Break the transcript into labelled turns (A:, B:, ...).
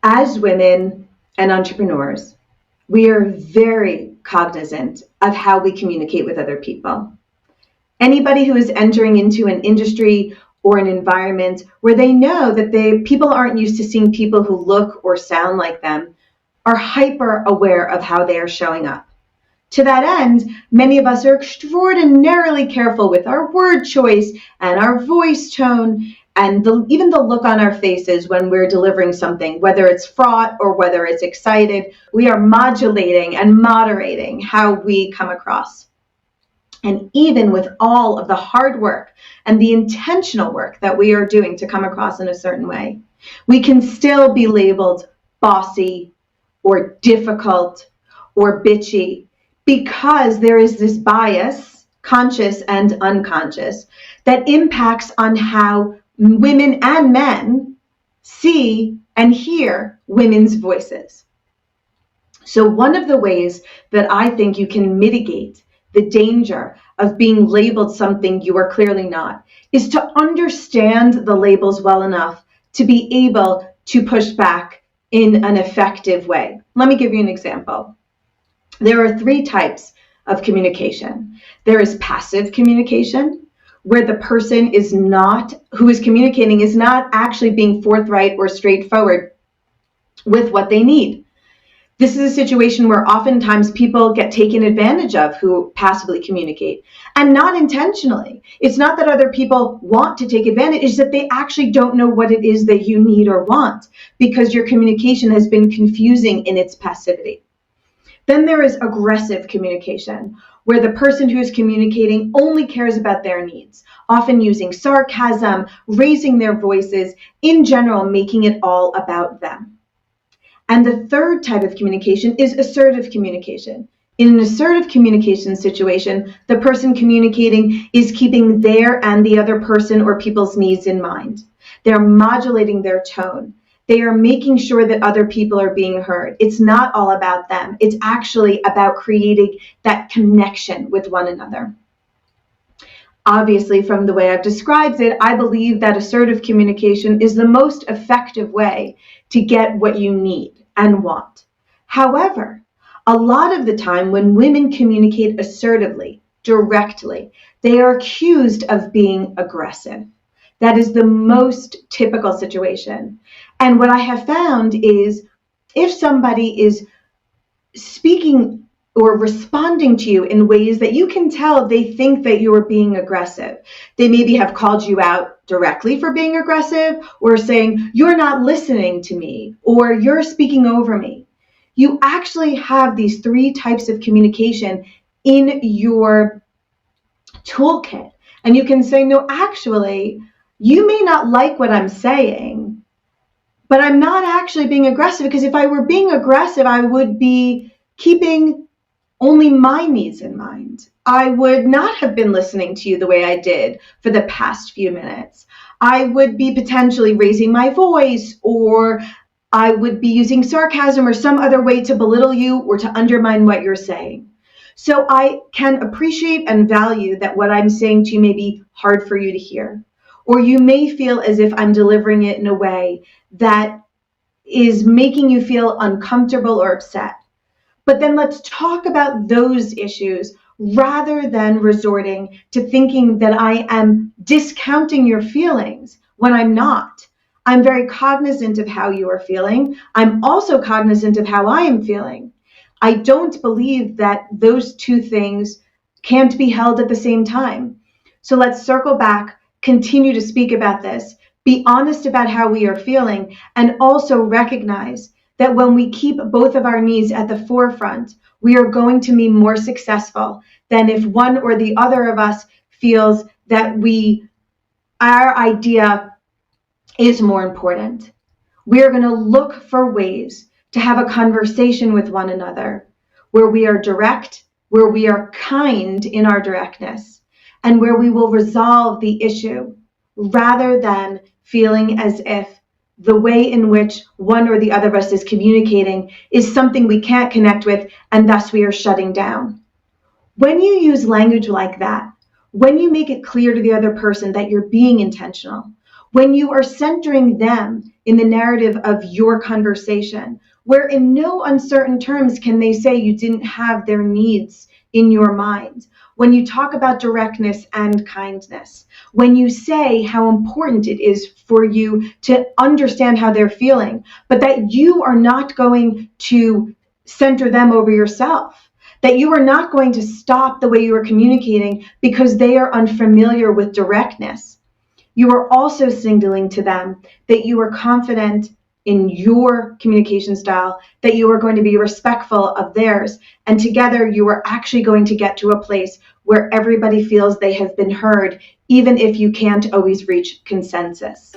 A: As women and entrepreneurs, we are very cognizant of how we communicate with other people. Anybody who is entering into an industry or an environment where they know that people aren't used to seeing people who look or sound like them are hyper aware of how they are showing up. To that end, many of us are extraordinarily careful with our word choice and our voice tone and even the look on our faces when we're delivering something, whether it's fraught or whether it's excited. We are modulating and moderating how we come across. And even with all of the hard work and the intentional work that we are doing to come across in a certain way, we can still be labeled bossy or difficult or bitchy, because there is this bias, conscious and unconscious, that impacts on how women and men see and hear women's voices. So one of the ways that I think you can mitigate the danger of being labeled something you are clearly not is to understand the labels well enough to be able to push back in an effective way. Let me give you an example. There are 3 types of communication. There is passive communication, where the person who is communicating is not actually being forthright or straightforward with what they need. This is a situation where oftentimes people get taken advantage of who passively communicate, and not intentionally. It's not that other people want to take advantage, it's that they actually don't know what it is that you need or want, because your communication has been confusing in its passivity. Then there is aggressive communication, where the person who is communicating only cares about their needs, often using sarcasm, raising their voices, in general, making it all about them. And the third type of communication is assertive communication. In an assertive communication situation, the person communicating is keeping their and the other person or people's needs in mind. They're modulating their tone. They are making sure that other people are being heard. It's not all about them. It's actually about creating that connection with one another. Obviously, from the way I've described it, I believe that assertive communication is the most effective way to get what you need and want. However, a lot of the time when women communicate assertively, directly, they are accused of being aggressive. That is the most typical situation. And what I have found is if somebody is speaking or responding to you in ways that you can tell they think that you are being aggressive, they maybe have called you out directly for being aggressive, or saying, "You're not listening to me," or "You're speaking over me." You actually have these 3 types of communication in your toolkit. And you can say, "No, actually, you may not like what I'm saying, but I'm not actually being aggressive, because if I were being aggressive, I would be keeping only my needs in mind. I would not have been listening to you the way I did for the past few minutes. I would be potentially raising my voice, or I would be using sarcasm or some other way to belittle you or to undermine what you're saying." So I can appreciate and value that what I'm saying to you may be hard for you to hear, or you may feel as if I'm delivering it in a way that is making you feel uncomfortable or upset. But then let's talk about those issues rather than resorting to thinking that I am discounting your feelings when I'm not. I'm very cognizant of how you are feeling. I'm also cognizant of how I am feeling. I don't believe that those 2 things can't be held at the same time. So let's circle back, continue to speak about this, be honest about how we are feeling, and also recognize that when we keep both of our needs at the forefront, we are going to be more successful than if one or the other of us feels that our idea is more important. We are going to look for ways to have a conversation with one another where we are direct, where we are kind in our directness, and where we will resolve the issue rather than feeling as if the way in which one or the other of us is communicating is something we can't connect with, and thus we are shutting down. When you use language like that, when you make it clear to the other person that you're being intentional, When you are centering them in the narrative of your conversation, where in no uncertain terms can they say you didn't have their needs in your mind. When you talk about directness and kindness, when you say how important it is for you to understand how they're feeling, but that you are not going to center them over yourself, that you are not going to stop the way you are communicating because they are unfamiliar with directness. You are also signaling to them that you are confident in your communication style, that you are going to be respectful of theirs, and together you are actually going to get to a place where everybody feels they have been heard, even if you can't always reach consensus.